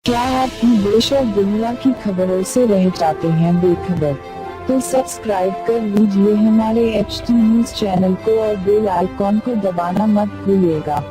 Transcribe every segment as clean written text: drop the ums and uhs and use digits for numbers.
क्या आप देश और दुनिया की खबरों से रह जाते हैं बेखबर? तो सब्सक्राइब कर लीजिए हमारे HT न्यूज चैनल को और बेल आइकॉन को दबाना मत भूलिएगा।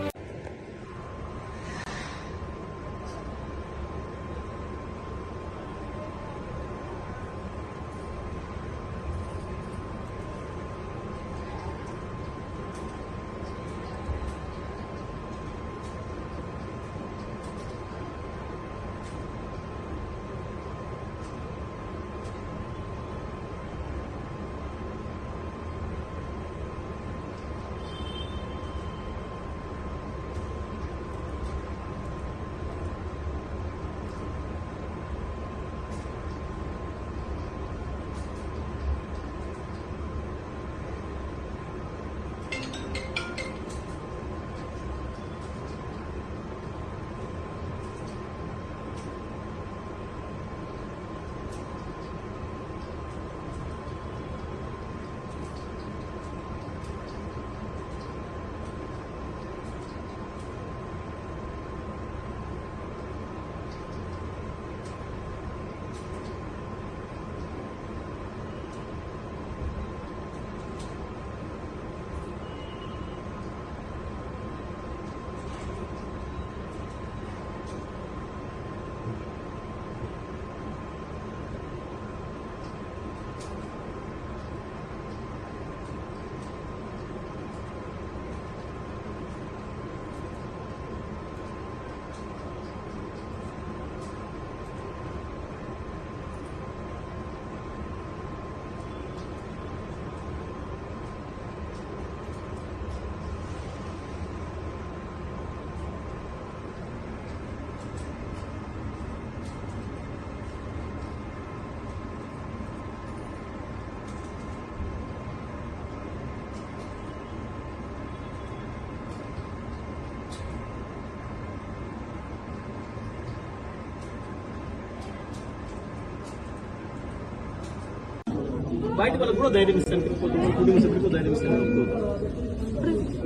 బయట వాళ్ళకు కూడా ధైర్యం ఇస్తాను, కుటుంబ సభ్యులకు ధైర్యం ఇస్తాను.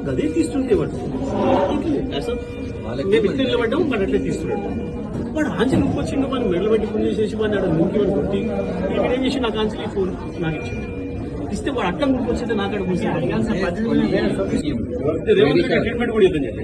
గదే తీస్తుంటే వాడు మేము ఇద్దరు నిలబడ్డాము, వాడు అట్లే తీస్తున్నాడు. వాడు ఆంజలి వచ్చిండు, మనం మెడలు పెట్టి ఫోన్ చేసేసి వాడిని అక్కడ ముందు అని కొట్టి ఏం చేసి నాకు ఆంజలి ఫోన్ నాకు ఇచ్చింది. ఇస్తే వాడు అట్లా ముందుకు వచ్చింది, నాకు అక్కడ ట్రీట్మెంట్ కూడా ఇద్దని చెప్పి